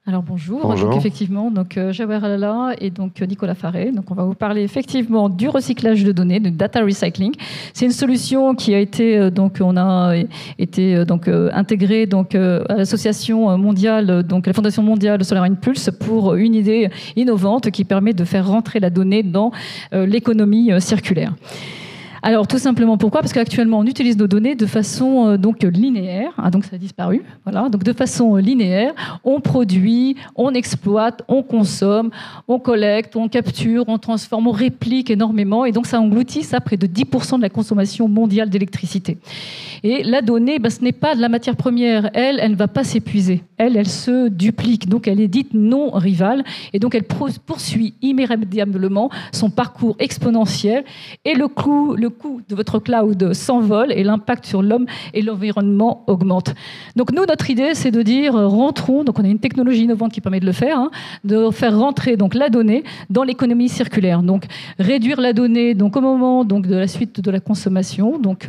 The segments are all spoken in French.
Alors bonjour. Bonjour. Donc effectivement, Jawer Alala et donc Nicolas Faré. Donc on va vous parler effectivement du recyclage de données, de data recycling. C'est une solution qui a été intégrée à l'association mondiale, donc à la Fondation mondiale Solar Impulse pour une idée innovante qui permet de faire rentrer la donnée dans l'économie circulaire. Alors, tout simplement, pourquoi? Parce qu'actuellement, on utilise nos données de façon linéaire. Donc, ça a disparu. Voilà. Donc, de façon linéaire, on produit, on exploite, on consomme, on collecte, on capture, on transforme, on réplique énormément. Et donc, ça engloutit près de 10% de la consommation mondiale d'électricité. Et la donnée, ce n'est pas de la matière première. Elle ne va pas s'épuiser. Elle se duplique. Donc, elle est dite non rivale. Et donc, elle poursuit immédiatement son parcours exponentiel. Et le coût de votre cloud s'envole et l'impact sur l'homme et l'environnement augmente. Donc, nous, notre idée, c'est de dire, rentrons. Donc, on a une technologie innovante qui permet de le faire, de faire rentrer la donnée dans l'économie circulaire. Donc, réduire la donnée au moment de la suite de la consommation. Donc,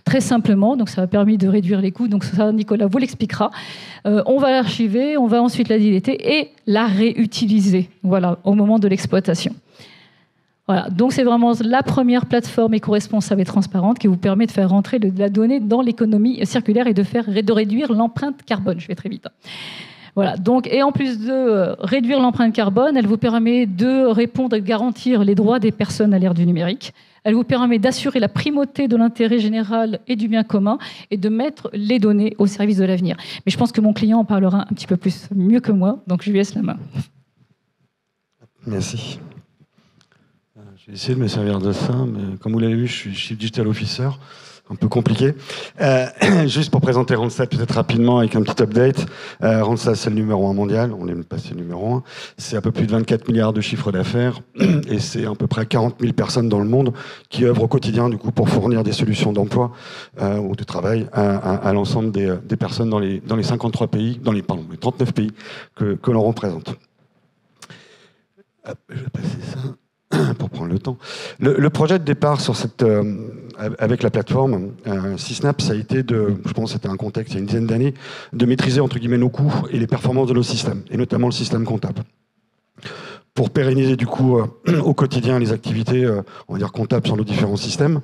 très simplement. Donc, ça a permis de réduire les coûts. Donc, ça, Nicolas vous l'expliquera. On va l'archiver, on va ensuite la dilater et la réutiliser, voilà, au moment de l'exploitation. Voilà, donc c'est vraiment la première plateforme éco-responsable et transparente qui vous permet de faire rentrer de la donnée dans l'économie circulaire et de réduire l'empreinte carbone. Je vais très vite. Voilà, donc, et en plus de réduire l'empreinte carbone, elle vous permet de répondre et de garantir les droits des personnes à l'ère du numérique. Elle vous permet d'assurer la primauté de l'intérêt général et du bien commun et de mettre les données au service de l'avenir. Mais je pense que mon client en parlera un petit peu mieux que moi, donc je lui laisse la main. Merci. Je vais essayer de me servir de ça, mais comme vous l'avez vu, je suis Chief Digital Officer, un peu compliqué. Juste pour présenter Randstad peut-être rapidement avec un petit update. Randstad, c'est le numéro 1 mondial, on est même passé numéro 1. C'est à peu plus de 24 milliards de chiffre d'affaires et c'est à peu près 40 000 personnes dans le monde qui œuvrent au quotidien du coup, pour fournir des solutions d'emploi ou de travail à l'ensemble des personnes dans les 53 pays, les 39 pays que l'on représente. Hop, je vais passer ça pour prendre le temps. Le projet de départ sur avec la plateforme Sysnap, ça a été je pense que c'était un contexte il y a une dizaine d'années, de maîtriser entre guillemets nos coûts et les performances de nos systèmes, et notamment le système comptable. Pour pérenniser du coup au quotidien les activités, on va dire comptables sur nos différents systèmes.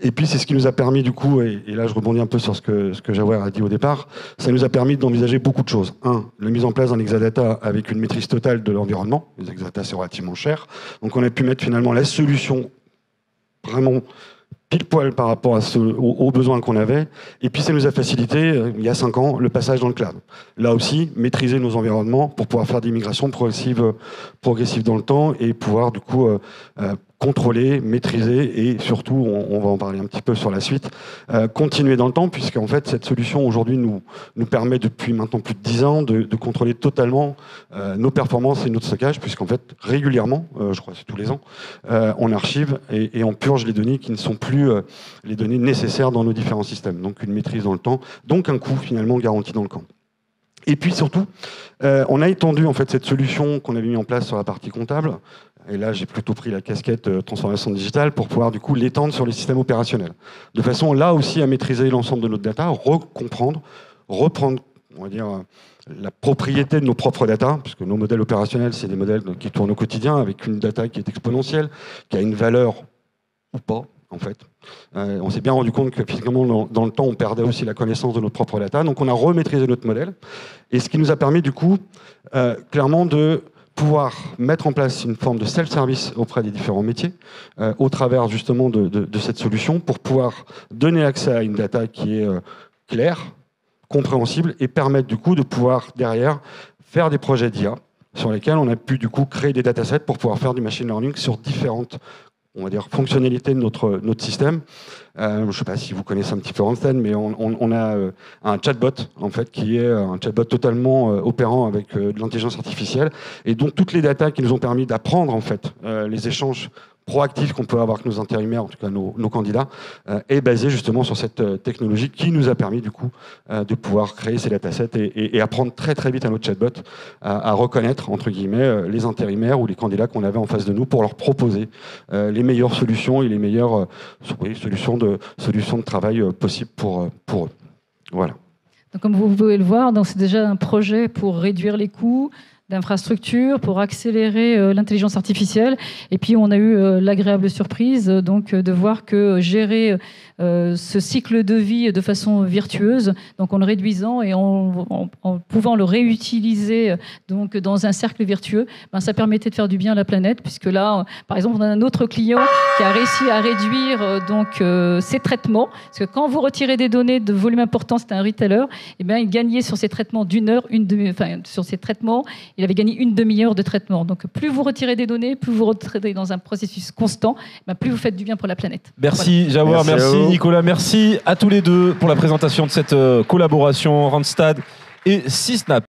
Et puis c'est ce qui nous a permis du coup, et là je rebondis un peu sur ce que Jawer a dit au départ, ça nous a permis d'envisager beaucoup de choses. La mise en place d'un Exadata avec une maîtrise totale de l'environnement. Les Exadata c'est relativement cher, donc on a pu mettre finalement la solution vraiment pile poil par rapport aux besoins qu'on avait. Et puis ça nous a facilité, il y a 5 ans, le passage dans le cloud. Là aussi, maîtriser nos environnements pour pouvoir faire des migrations progressives dans le temps et pouvoir du coup contrôler, maîtriser et surtout, on va en parler un petit peu sur la suite, continuer dans le temps, puisqu'en fait cette solution aujourd'hui nous permet depuis maintenant plus de 10 ans de contrôler totalement nos performances et notre stockage, puisqu'en fait régulièrement, je crois que c'est tous les ans, on archive et on purge les données qui ne sont plus les données nécessaires dans nos différents systèmes. Donc une maîtrise dans le temps, donc un coût finalement garanti dans le temps. Et puis surtout, on a étendu en fait cette solution qu'on avait mis en place sur la partie comptable. Et là, j'ai plutôt pris la casquette transformation digitale pour pouvoir du coup l'étendre sur les systèmes opérationnels. De façon là aussi à maîtriser l'ensemble de notre data, recomprendre, reprendre, on va dire, la propriété de nos propres data, puisque nos modèles opérationnels, c'est des modèles qui tournent au quotidien avec une data qui est exponentielle, qui a une valeur ou pas, en fait. On s'est bien rendu compte que finalement, dans le temps, on perdait aussi la connaissance de notre propre data. Donc, on a remaîtrisé notre modèle. Et ce qui nous a permis, du coup, clairement, de pouvoir mettre en place une forme de self-service auprès des différents métiers, au travers, justement, de cette solution, pour pouvoir donner accès à une data qui est claire, compréhensible, et permettre, du coup, de pouvoir, derrière, faire des projets d'IA sur lesquels on a pu, du coup, créer des datasets pour pouvoir faire du machine learning sur différentes, on va dire, fonctionnalités de notre système. Je ne sais pas si vous connaissez un petit peu Randstad, mais on a un chatbot, en fait, qui est un chatbot totalement opérant avec de l'intelligence artificielle, et donc toutes les datas qui nous ont permis d'apprendre, en fait, les échanges proactif qu'on peut avoir avec nos intérimaires, en tout cas nos candidats, est basé justement sur cette technologie qui nous a permis du coup de pouvoir créer ces datasets et apprendre très très vite à notre chatbot à reconnaître entre guillemets les intérimaires ou les candidats qu'on avait en face de nous pour leur proposer les meilleures solutions et les meilleures solutions de travail possibles pour eux. Voilà. Donc, comme vous pouvez le voir, c'est déjà un projet pour réduire les coûts d'infrastructures, pour accélérer l'intelligence artificielle. Et puis, on a eu l'agréable surprise de voir que gérer ce cycle de vie de façon virtueuse, donc en le réduisant et en pouvant le réutiliser dans un cercle vertueux, ça permettait de faire du bien à la planète, puisque là, par exemple, on a un autre client qui a réussi à réduire ses traitements, parce que quand vous retirez des données de volume important, c'était un retailer, il gagnait sur ces traitements sur ces traitements, il avait gagné une demi-heure de traitement. Donc plus vous retirez des données, plus vous retirez dans un processus constant, plus vous faites du bien pour la planète. Merci Jawar, merci Nicolas, merci à tous les deux pour la présentation de cette collaboration Randstad et Sysnap.